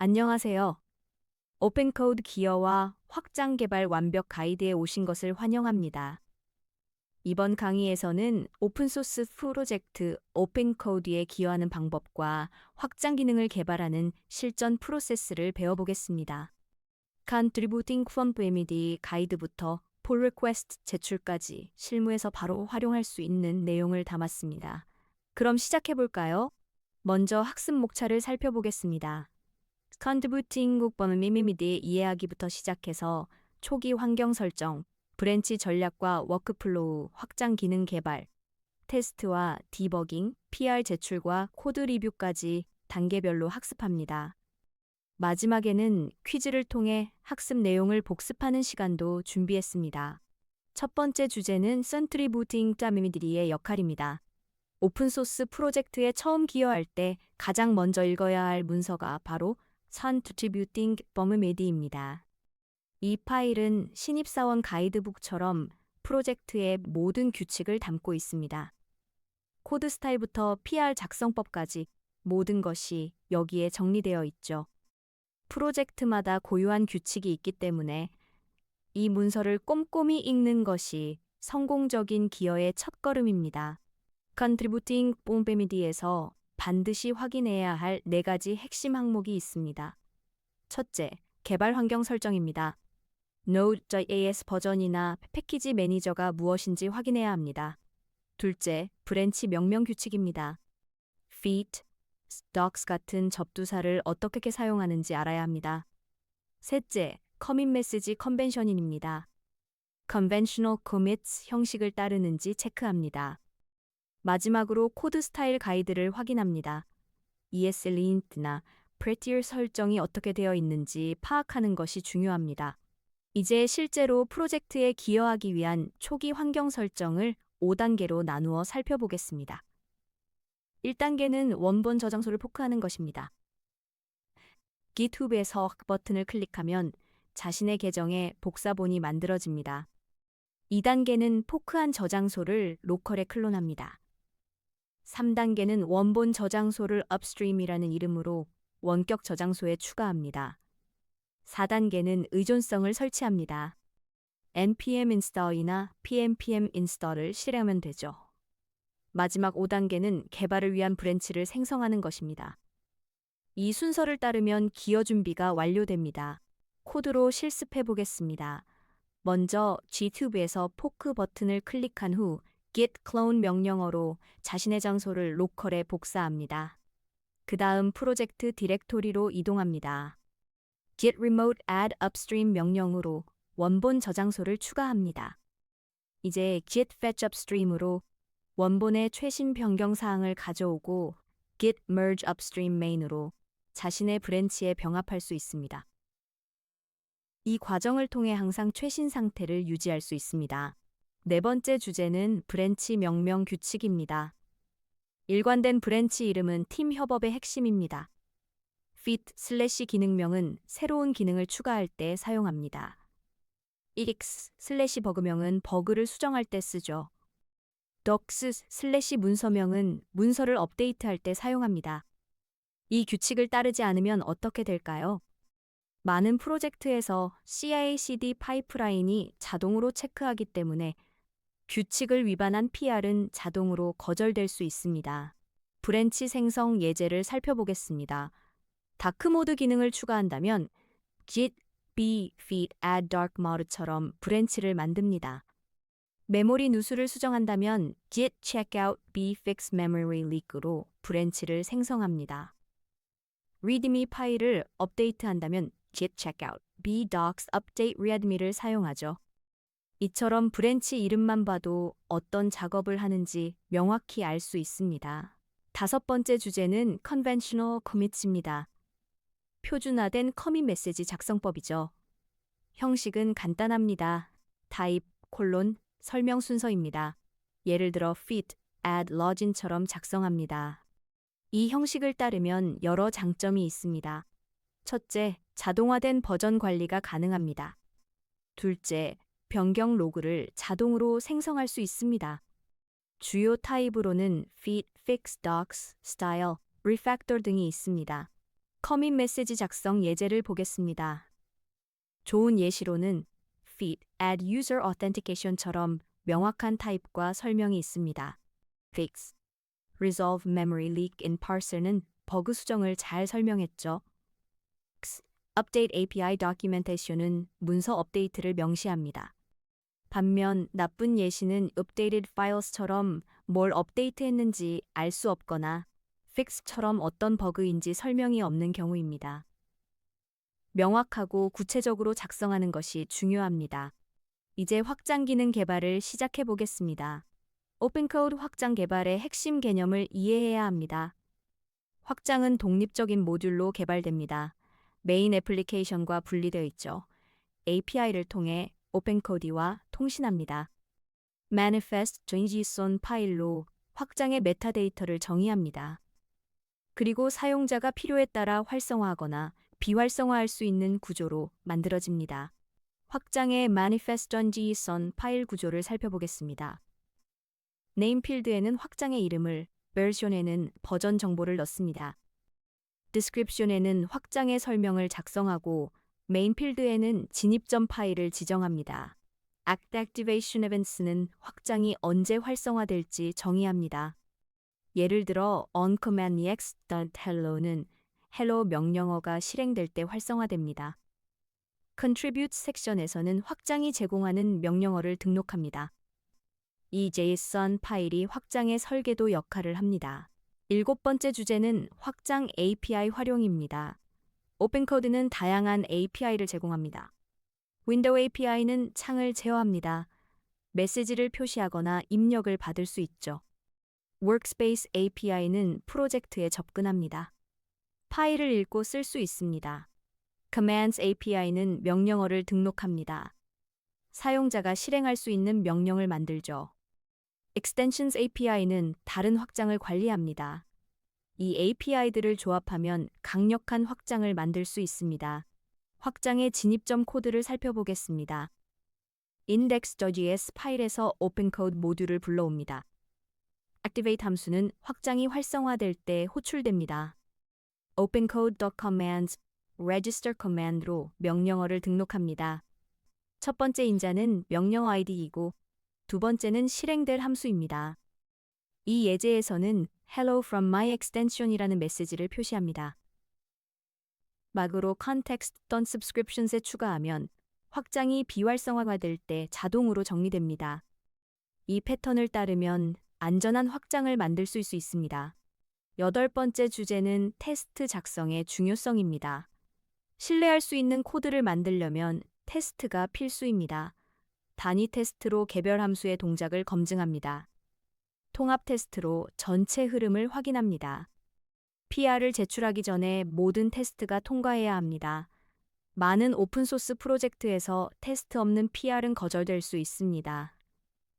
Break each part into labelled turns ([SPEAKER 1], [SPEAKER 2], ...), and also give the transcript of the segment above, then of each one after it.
[SPEAKER 1] 안녕하세요. 오픈코드 기여와 확장 개발 완벽 가이드에 오신 것을 환영합니다. 이번 강의에서는 오픈소스 프로젝트 오픈코드에 기여하는 방법과 확장 기능을 개발하는 실전 프로세스를 배워보겠습니다. Contributing from PMD 가이드부터 pull request 제출까지 실무에서 바로 활용할 수 있는 내용을 담았습니다. 그럼 시작해볼까요? 먼저 학습 목차를 살펴보겠습니다. 컨트리뷰팅 국번은 미미미디 이해하기부터 시작해서 초기 환경 설정, 브랜치 전략과 워크플로우, 확장 기능 개발, 테스트와 디버깅, PR 제출과 코드 리뷰까지 단계별로 학습합니다. 마지막에는 퀴즈를 통해 학습 내용을 복습하는 시간도 준비했습니다. 첫 번째 주제는 컨트리뷰팅 미미디의 역할입니다. 오픈소스 프로젝트에 처음 기여할 때 가장 먼저 읽어야 할 문서가 바로 Contributing Form-MD입니다. 이 파일은 신입사원 가이드북처럼 프로젝트의 모든 규칙을 담고 있습니다. 코드 스타일부터 PR 작성법까지 모든 것이 여기에 정리되어 있죠. 프로젝트마다 고유한 규칙이 있기 때문에 이 문서를 꼼꼼히 읽는 것이 성공적인 기여의 첫걸음입니다. Contributing Form-MD에서 반드시 확인해야 할 4가지 핵심 항목이 있습니다. 첫째, 개발 환경 설정입니다. Node.js 버전이나 패키지 매니저가 무엇인지 확인해야 합니다. 둘째, 브랜치 명령 규칙입니다. feat, docs 같은 접두사를 어떻게 사용하는지 알아야 합니다. 셋째, 커밋 메시지 컨벤션입니다. Conventional commits 형식을 따르는지 체크합니다. 마지막으로 코드 스타일 가이드를 확인합니다. ESLint나 Prettier 설정이 어떻게 되어 있는지 파악하는 것이 중요합니다. 이제 실제로 프로젝트에 기여하기 위한 초기 환경 설정을 5단계로 나누어 살펴보겠습니다. 1단계는 원본 저장소를 포크하는 것입니다. GitHub에서 버튼을 클릭하면 자신의 계정에 복사본이 만들어집니다. 2단계는 포크한 저장소를 로컬에 클론합니다. 3단계는 원본 저장소를 upstream이라는 이름으로 원격 저장소에 추가합니다. 4단계는 의존성을 설치합니다. npm install이나 pnpm install을 실행하면 되죠. 마지막 5단계는 개발을 위한 브랜치를 생성하는 것입니다. 이 순서를 따르면 기여 준비가 완료됩니다. 코드로 실습해 보겠습니다. 먼저 GTube에서 포크 버튼을 클릭한 후 git clone 명령어로 자신의 장소를 로컬에 복사합니다. 그 다음 프로젝트 디렉토리로 이동합니다. git remote add upstream 명령으로 원본 저장소를 추가합니다. 이제 git fetch upstream으로 원본의 최신 변경 사항을 가져오고 git merge upstream main으로 자신의 브랜치에 병합할 수 있습니다. 이 과정을 통해 항상 최신 상태를 유지할 수 있습니다. 네 번째 주제는 브랜치 명명 규칙입니다. 일관된 브랜치 이름은 팀 협업의 핵심입니다. fit 기능명은 새로운 기능을 추가할 때 사용합니다. exec/버그명은 버그를 수정할 때 쓰죠. docs/ 문서명은 문서를 업데이트할 때 사용합니다. 이 규칙을 따르지 않으면 어떻게 될까요? 많은 프로젝트에서 CI/CD 파이프라인이 자동으로 체크하기 때문에 규칙을 위반한 PR은 자동으로 거절될 수 있습니다. 브랜치 생성 예제를 살펴보겠습니다. 다크모드 기능을 추가한다면 git b feat add dark mode처럼 브랜치를 만듭니다. 메모리 누수를 수정한다면 git checkout b fix memory leak으로 브랜치를 생성합니다. readme 파일을 업데이트한다면 git checkout b docs update readme를 사용하죠. 이처럼 브랜치 이름만 봐도 어떤 작업을 하는지 명확히 알 수 있습니다. 다섯 번째 주제는 Conventional Commits입니다. 표준화된 커밋 메시지 작성법이죠. 형식은 간단합니다. 타입, 설명 순서입니다. 예를 들어 fit, add, login처럼 작성합니다. 이 형식을 따르면 여러 장점이 있습니다. 첫째, 자동화된 버전 관리가 가능합니다. 둘째, 변경 로그를 자동으로 생성할 수 있습니다. 주요 타입으로는 fit, fix, docs, style, refactor 등이 있습니다. 커밋 메시지 작성 예제를 보겠습니다. 좋은 예시로는 feed, add user authentication처럼 명확한 타입과 설명이 있습니다. fix, resolve memory leak in parser는 버그 수정을 잘 설명했죠. x, update API documentation은 문서 업데이트를 명시합니다. 반면 나쁜 예시는 updated files처럼 뭘 업데이트했는지 알 수 없거나 fix처럼 어떤 버그인지 설명이 없는 경우입니다. 명확하고 구체적으로 작성하는 것이 중요합니다. 이제 확장 기능 개발을 시작해 보겠습니다. 오픈코드 확장 개발의 핵심 개념을 이해해야 합니다. 확장은 독립적인 모듈로 개발됩니다. 메인 애플리케이션과 분리되어 있죠. API를 통해 오픈코드와 통신합니다. manifest.json 파일로 확장의 메타데이터를 정의합니다. 그리고 사용자가 필요에 따라 활성화하거나 비활성화할 수 있는 구조로 만들어집니다. 확장의 manifest.json 파일 구조를 살펴보겠습니다. name 필드에는 확장의 이름을, version에는 버전 정보를 넣습니다. description에는 확장의 설명을 작성하고 main 필드에는 진입점 파일을 지정합니다. activation events는 확장이 언제 활성화될지 정의합니다. 예를 들어 onCommandEx.hello는 hello 명령어가 실행될 때 활성화됩니다. contribute 섹션에서는 확장이 제공하는 명령어를 등록합니다. 이 JSON 파일이 확장의 설계도 역할을 합니다. 7번째 주제는 확장 API 활용입니다. 오픈코드는 다양한 API를 제공합니다. 윈도우 API는 창을 제어합니다. 메시지를 표시하거나 입력을 받을 수 있죠. Workspace API는 프로젝트에 접근합니다. 파일을 읽고 쓸 수 있습니다. Commands API는 명령어를 등록합니다. 사용자가 실행할 수 있는 명령을 만들죠. Extensions API는 다른 확장을 관리합니다. 이 API들을 조합하면 강력한 확장을 만들 수 있습니다. 확장의 진입점 코드를 살펴보겠습니다. index.js 파일에서 오픈코드 모듈을 불러옵니다. activate 함수는 확장이 활성화될 때 호출됩니다. opencode.commands register command로 명령어를 등록합니다. 첫 번째 인자는 명령어 id이고 두 번째는 실행될 함수입니다. 이 예제에서는 hello from my extension이라는 메시지를 표시합니다. 막으로 context.subscriptions에 추가하면 확장이 비활성화가 될 때 자동으로 정리됩니다. 이 패턴을 따르면 안전한 확장을 만들 수 있습니다. 8번째 주제는 테스트 작성의 중요성입니다. 신뢰할 수 있는 코드를 만들려면 테스트가 필수입니다. 단위 테스트로 개별 함수의 동작을 검증합니다. 통합 테스트로 전체 흐름을 확인합니다. PR을 제출하기 전에 모든 테스트가 통과해야 합니다. 많은 오픈소스 프로젝트에서 테스트 없는 PR은 거절될 수 있습니다.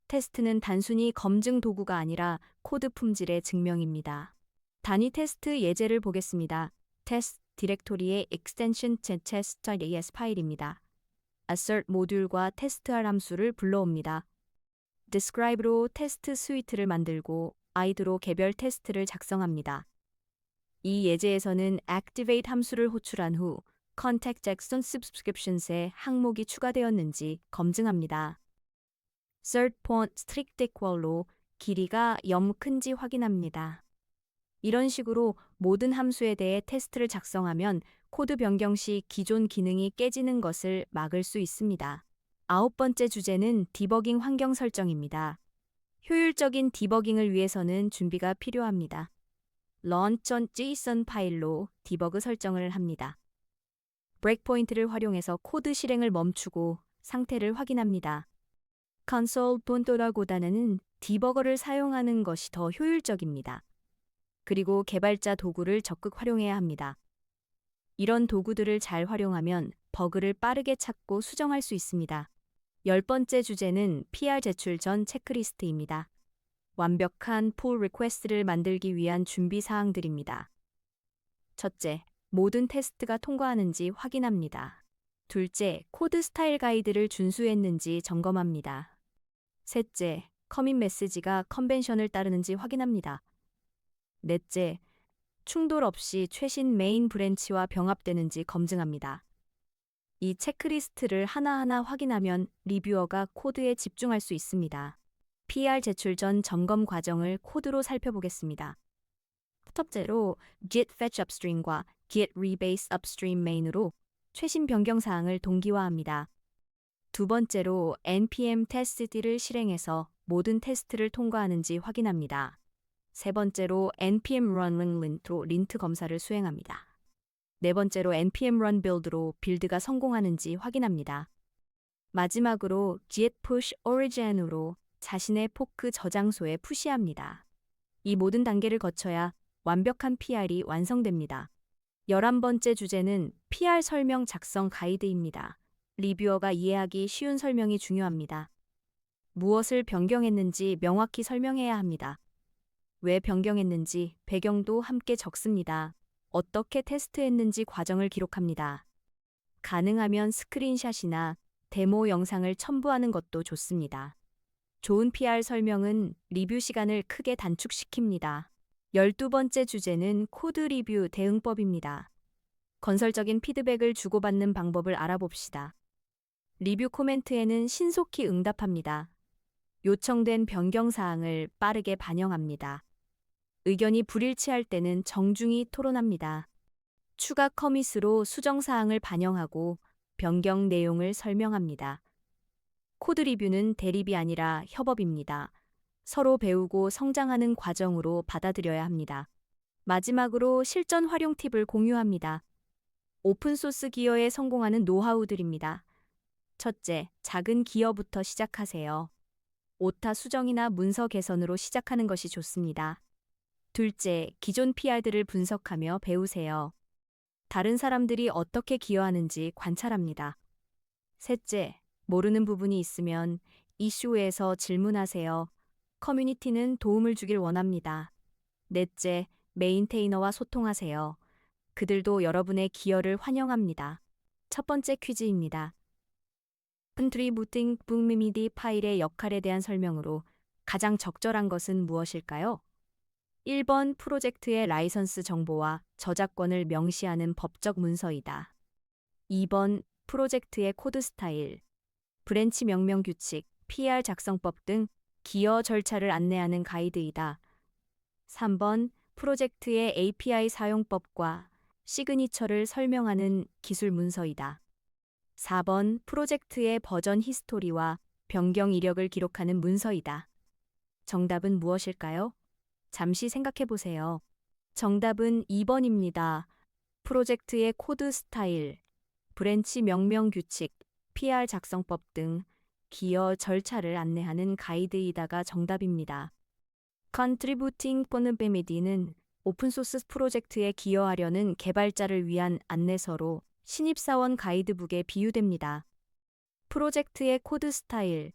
[SPEAKER 1] 테스트는 단순히 검증 도구가 아니라 코드 품질의 증명입니다. 단위 테스트 예제를 보겠습니다. 테스트 디렉토리의 extension test.as 파일입니다. assert 모듈과 testR 함수를 불러옵니다. describe로 테스트 스위트를 만들고 id로 개별 테스트를 작성합니다. 이 예제에서는 activate 함수를 호출한 후 contact Jackson subscriptions에 항목이 추가되었는지 검증합니다. cert point strict equal로 길이가 0 큰지 확인합니다. 이런 식으로 모든 함수에 대해 테스트를 작성하면 코드 변경 시 기존 기능이 깨지는 것을 막을 수 있습니다. 9번째 주제는 디버깅 환경 설정입니다. 효율적인 디버깅을 위해서는 준비가 필요합니다. launch.json 파일로 디버그 설정을 합니다. 브레이크포인트를 활용해서 코드 실행을 멈추고 상태를 확인합니다. console.bo다는 디버거를 사용하는 것이 더 효율적입니다. 그리고 개발자 도구를 적극 활용해야 합니다. 이런 도구들을 잘 활용하면 버그를 빠르게 찾고 수정할 수 있습니다. 10번째 주제는 PR 제출 전 체크리스트입니다. 완벽한 pull request를 만들기 위한 준비 사항들입니다. 첫째, 모든 테스트가 통과하는지 확인합니다. 둘째, 코드 스타일 가이드를 준수했는지 점검합니다. 셋째, 커밋 메시지가 컨벤션을 따르는지 확인합니다. 넷째, 충돌 없이 최신 메인 브랜치와 병합되는지 검증합니다. 이 체크리스트를 하나하나 확인하면 리뷰어가 코드에 집중할 수 있습니다. PR 제출 전 점검 과정을 코드로 살펴보겠습니다. 첫째로 git fetch upstream과 git rebase upstream main으로 최신 변경 사항을 동기화합니다. 두 번째로 npm testd를 실행해서 모든 테스트를 통과하는지 확인합니다. 세 번째로 npm run lint로 린트 검사를 수행합니다. 네 번째로 npm run build로 빌드가 성공하는지 확인합니다. 마지막으로 git push origin으로 자신의 포크 저장소에 푸시합니다. 이 모든 단계를 거쳐야 완벽한 PR이 완성됩니다. 11번째 주제는 PR 설명 작성 가이드입니다. 리뷰어가 이해하기 쉬운 설명이 중요합니다. 무엇을 변경했는지 명확히 설명해야 합니다. 왜 변경했는지 배경도 함께 적습니다. 어떻게 테스트했는지 과정을 기록합니다. 가능하면 스크린샷이나 데모 영상을 첨부하는 것도 좋습니다. 좋은 PR 설명은 리뷰 시간을 크게 단축시킵니다. 12번째 주제는 코드 리뷰 대응법입니다. 건설적인 피드백을 주고받는 방법을 알아봅시다. 리뷰 코멘트에는 신속히 응답합니다. 요청된 변경 사항을 빠르게 반영합니다. 의견이 불일치할 때는 정중히 토론합니다. 추가 커밋으로 수정 사항을 반영하고 변경 내용을 설명합니다. 코드 리뷰는 대립이 아니라 협업입니다. 서로 배우고 성장하는 과정으로 받아들여야 합니다. 마지막으로 실전 활용 팁을 공유합니다. 오픈소스 기여에 성공하는 노하우들입니다. 첫째, 작은 기여부터 시작하세요. 오타 수정이나 문서 개선으로 시작하는 것이 좋습니다. 둘째, 기존 PR들을 분석하며 배우세요. 다른 사람들이 어떻게 기여하는지 관찰합니다. 셋째, 모르는 부분이 있으면 이슈에서 질문하세요. 커뮤니티는 도움을 주길 원합니다. 넷째, 메인테이너와 소통하세요. 그들도 여러분의 기여를 환영합니다. 첫 번째 퀴즈입니다. 컨트리부팅 북미미디 파일의 역할에 대한 설명으로 가장 적절한 것은 무엇일까요? 1번 프로젝트의 라이선스 정보와 저작권을 명시하는 법적 문서이다. 2번 프로젝트의 코드 스타일, 브랜치 명명 규칙, PR 작성법 등 기여 절차를 안내하는 가이드이다. 3번 프로젝트의 API 사용법과 시그니처를 설명하는 기술 문서이다. 4번 프로젝트의 버전 히스토리와 변경 이력을 기록하는 문서이다. 정답은 무엇일까요? 잠시 생각해 보세요. 정답은 2번입니다. 프로젝트의 코드 스타일, 브랜치 명명 규칙, PR 작성법 등 기여 절차를 안내하는 가이드이다가 정답입니다. Contributing Vulnerability는 오픈소스 프로젝트에 기여하려는 개발자를 위한 안내서로 신입사원 가이드북에 비유됩니다. 프로젝트의 코드 스타일,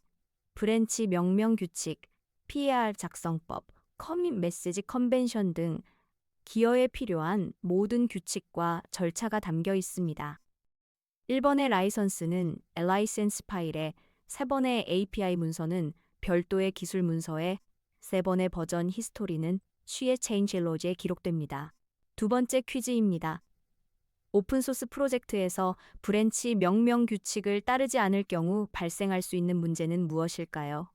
[SPEAKER 1] 브랜치 명명 규칙, PR 작성법, 커밋 메시지 컨벤션 등 기여에 필요한 모든 규칙과 절차가 담겨 있습니다. 1번의 라이선스는 라이센스 파일에 3번의 API 문서는 별도의 기술 문서에 3번의 버전 히스토리는 쉬의 체인지 로지에 기록됩니다. 두 번째 퀴즈입니다. 오픈소스 프로젝트에서 브랜치 명명 규칙을 따르지 않을 경우 발생할 수 있는 문제는 무엇일까요?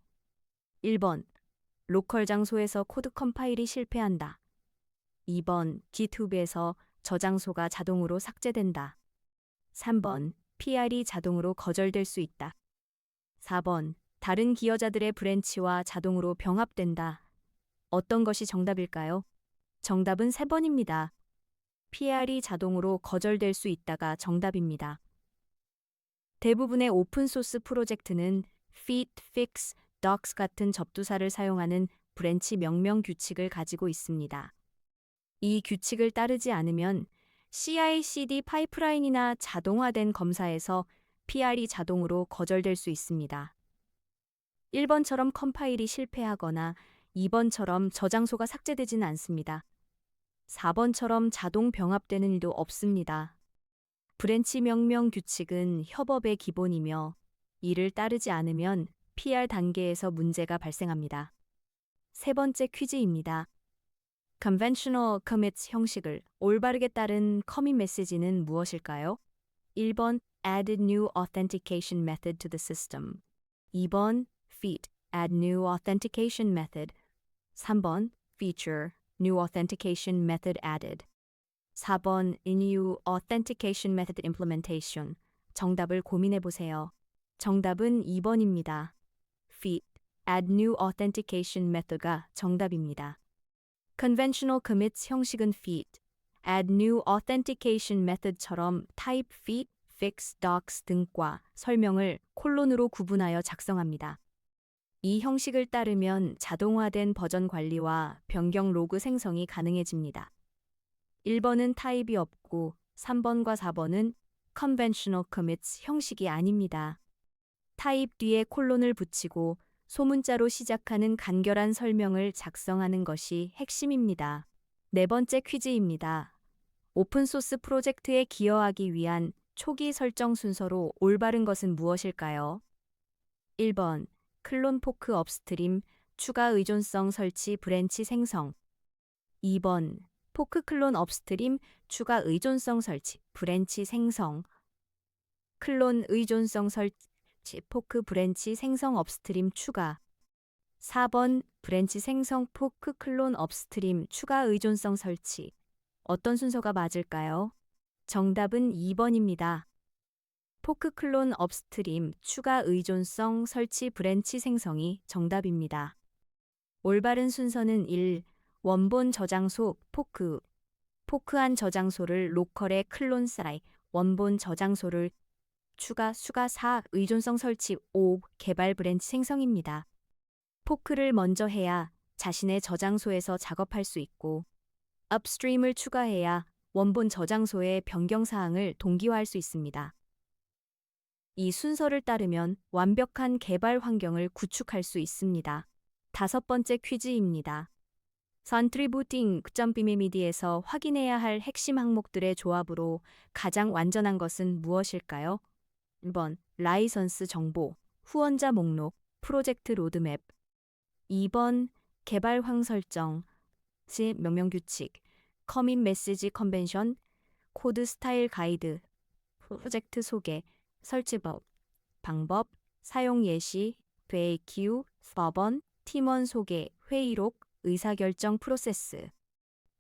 [SPEAKER 1] 1번, 로컬 장소에서 코드 컴파일이 실패한다. 2번, GitHub에서 저장소가 자동으로 삭제된다. 3번, PR이 자동으로 거절될 수 있다. 4번, 다른 기여자들의 브랜치와 자동으로 병합된다. 어떤 것이 정답일까요? 정답은 3번입니다. PR이 자동으로 거절될 수 있다가 정답입니다. 대부분의 오픈소스 프로젝트는 fit, fix, docs 같은 접두사를 사용하는 브랜치 명명 규칙을 가지고 있습니다. 이 규칙을 따르지 않으면 CI/CD 파이프라인이나 자동화된 검사에서 PR이 자동으로 거절될 수 있습니다. 1번처럼 컴파일이 실패하거나 2번처럼 저장소가 삭제되지는 않습니다. 4번처럼 자동 병합되는 일도 없습니다. 브랜치 명명 규칙은 협업의 기본이며 이를 따르지 않으면 PR 단계에서 문제가 발생합니다. 세 번째 퀴즈입니다. conventional commits 형식을 올바르게 따른 커밋 메시지는 무엇일까요? 1번 add new authentication method to the system. 2번 feat add new authentication method. 3번 feature new authentication method added. 4번 new authentication method implementation. 정답을 고민해 보세요. 정답은 2번입니다. feat add new authentication method가 정답입니다. conventional commits 형식은 feat, add new authentication method처럼 type feat, fix, docs 등과 설명을 콜론으로 구분하여 작성합니다. 이 형식을 따르면 자동화된 버전 관리와 변경 로그 생성이 가능해집니다. 1번은 타입이 없고 3번과 4번은 conventional commits 형식이 아닙니다. 타입 뒤에 콜론을 붙이고 소문자로 시작하는 간결한 설명을 작성하는 것이 핵심입니다. 네 번째 퀴즈입니다. 오픈소스 프로젝트에 기여하기 위한 초기 설정 순서로 올바른 것은 무엇일까요? 1번 클론 포크 업스트림 추가 의존성 설치 브랜치 생성. 2번 포크 클론 업스트림 추가 의존성 설치 브랜치 생성. 클론 의존성 설치 포크 브랜치 생성 업스트림 추가. 4번 브랜치 생성 포크 클론 업스트림 추가 의존성 설치. 어떤 순서가 맞을까요? 정답은 2번입니다. 포크 클론 업스트림 추가 의존성 설치 브랜치 생성이 정답입니다. 올바른 순서는 1. 원본 저장소 포크한 저장소를 로컬에 클론 사이 원본 저장소를 추가 수가 4. 의존성 설치 5. 개발 브랜치 생성입니다. 포크를 먼저 해야 자신의 저장소에서 작업할 수 있고 upstream을 추가해야 원본 저장소의 변경사항을 동기화할 수 있습니다. 이 순서를 따르면 완벽한 개발 환경을 구축할 수 있습니다. 다섯 번째 퀴즈입니다. contributing.bmedi에서 확인해야 할 핵심 항목들의 조합으로 가장 완전한 것은 무엇일까요? 1번 라이선스 정보, 후원자 목록, 프로젝트 로드맵. 2번 개발황 설정, 명령 규칙, 커밋 메시지 컨벤션, 코드 스타일 가이드, 프로젝트 소개, 설치법, 방법, 사용 예시, FAQ. 4번 팀원 소개, 회의록, 의사결정 프로세스.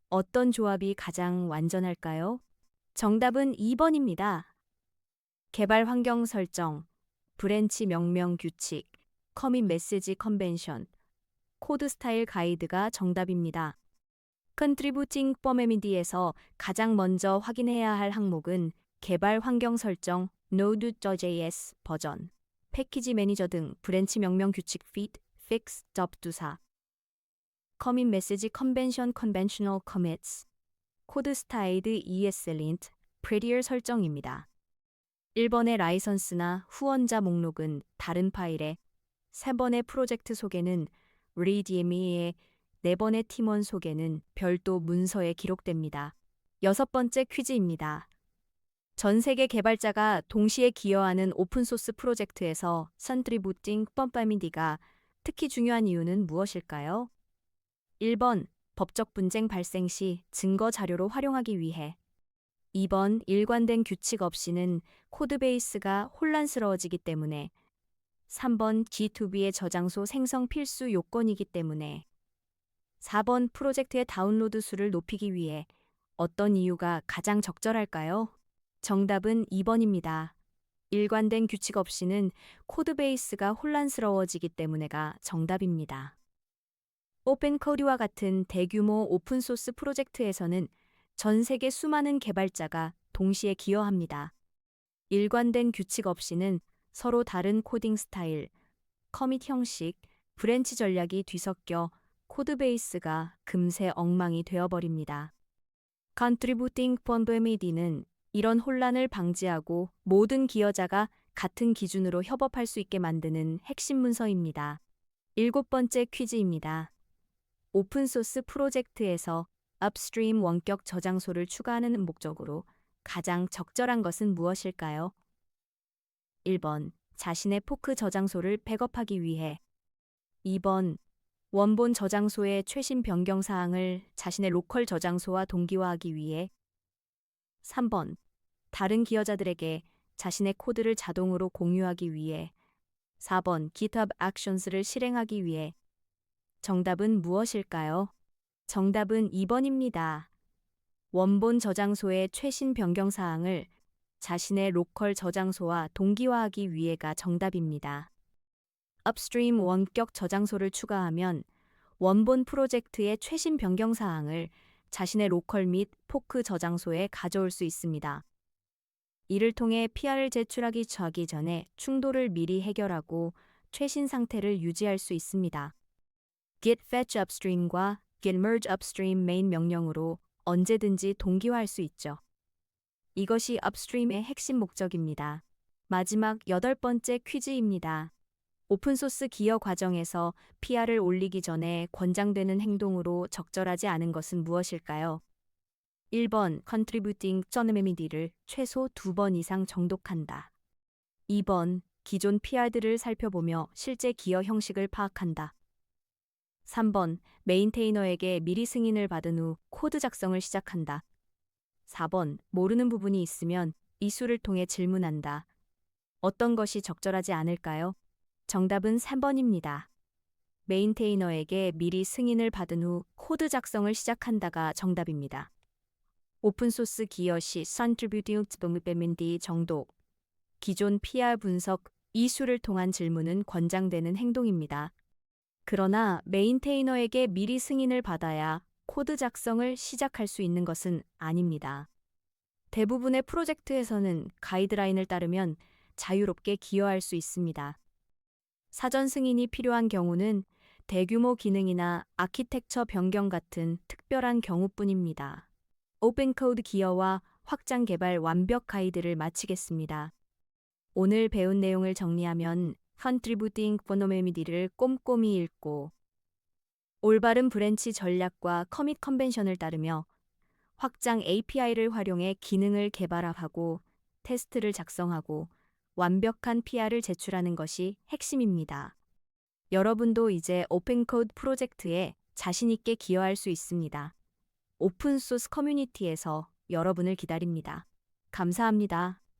[SPEAKER 1] 어떤 조합이 가장 완전할까요? 정답은 2번입니다. 개발 환경 설정, 브랜치 명령 규칙, 커밋 메시지 컨벤션, 코드 스타일 가이드가 정답입니다. Contributing BMedi에서 가장 먼저 확인해야 할 항목은 개발 환경 설정, Node.js 버전, 패키지 매니저 등 브랜치 명령 규칙 feat, fix, 접두사, 커밋 메시지 컨벤션 conventional commits, 코드 스타일드 ESLint, prettier 설정입니다. 1번의 라이선스나 후원자 목록은 다른 파일에, 3번의 프로젝트 소개는 readme에, 4번의 팀원 소개는 별도 문서에 기록됩니다. 여섯 번째 퀴즈입니다. 전 세계 개발자가 동시에 기여하는 오픈소스 프로젝트에서 contributing BMedi가 특히 중요한 이유는 무엇일까요? 1번 법적 분쟁 발생 시 증거 자료로 활용하기 위해. 2번 일관된 규칙 없이는 코드베이스가 혼란스러워지기 때문에. 3번 G2B의 저장소 생성 필수 요건이기 때문에. 4번 프로젝트의 다운로드 수를 높이기 위해. 어떤 이유가 가장 적절할까요? 정답은 2번입니다. 일관된 규칙 없이는 코드베이스가 혼란스러워지기 때문에가 정답입니다. 오픈코드와 같은 대규모 오픈소스 프로젝트에서는 전 세계 수많은 개발자가 동시에 기여합니다. 일관된 규칙 없이는 서로 다른 코딩 스타일, 커밋 형식, 브랜치 전략이 뒤섞여 코드베이스가 금세 엉망이 되어버립니다. Contributing BMedi는 이런 혼란을 방지하고 모든 기여자가 같은 기준으로 협업할 수 있게 만드는 핵심 문서입니다. 일곱 번째 퀴즈입니다. 오픈소스 프로젝트에서 upstream 원격 저장소를 추가하는 목적으로 가장 적절한 것은 무엇일까요? 1번 자신의 포크 저장소를 백업하기 위해. 2번 원본 저장소의 최신 변경 사항을 자신의 로컬 저장소와 동기화하기 위해 3번. 다른 기여자들에게 자신의 코드를 자동으로 공유하기 위해 4번. GitHub Actions를 실행하기 위해 정답은 무엇일까요? 정답은 2번입니다. 원본 저장소의 최신 변경 사항을 자신의 로컬 저장소와 동기화하기 위해가 정답입니다. 업스트림 원격 저장소를 추가하면 원본 프로젝트의 최신 변경 사항을 자신의 로컬 및 포크 저장소에 가져올 수 있습니다. 이를 통해 PR을 제출하기 처하기 전에 충돌을 미리 해결하고 최신 상태를 유지할 수 있습니다. git fetch upstream과 git merge upstream main 명령으로 언제든지 동기화할 수 있죠. 이것이 업스트림의 핵심 목적입니다. 마지막 8번째 퀴즈입니다. 오픈소스 기여 과정에서 PR을 올리기 전에 권장되는 행동으로 적절하지 않은 것은 무엇일까요? 1번 contributing 쩌느메미디를 최소 2번 이상 정독한다. 2번 기존 PR들을 살펴보며 실제 기여 형식을 파악한다. 3번 메인테이너에게 미리 승인을 받은 후 코드 작성을 시작한다. 4번 모르는 부분이 있으면 이수를 통해 질문한다. 어떤 것이 적절하지 않을까요? 정답은 3번입니다. 메인테이너에게 미리 승인을 받은 후 코드 작성을 시작한다가 정답입니다. 오픈소스 기여 시 Contributing to 정독, 기존 PR 분석, 이수를 통한 질문은 권장되는 행동입니다. 그러나 메인테이너에게 미리 승인을 받아야 코드 작성을 시작할 수 있는 것은 아닙니다. 대부분의 프로젝트에서는 가이드라인을 따르면 자유롭게 기여할 수 있습니다. 사전 승인이 필요한 경우는 대규모 기능이나 아키텍처 변경 같은 특별한 경우뿐입니다. 오픈코드 기여와 확장 개발 완벽 가이드를 마치겠습니다. 오늘 배운 내용을 정리하면 Contributing Phonomedy를 꼼꼼히 읽고 올바른 브랜치 전략과 커밋 컨벤션을 따르며 확장 API를 활용해 기능을 개발하고 테스트를 작성하고 완벽한 PR을 제출하는 것이 핵심입니다. 여러분도 이제 오픈코드 프로젝트에 자신 있게 기여할 수 있습니다. 오픈소스 커뮤니티에서 여러분을 기다립니다. 감사합니다.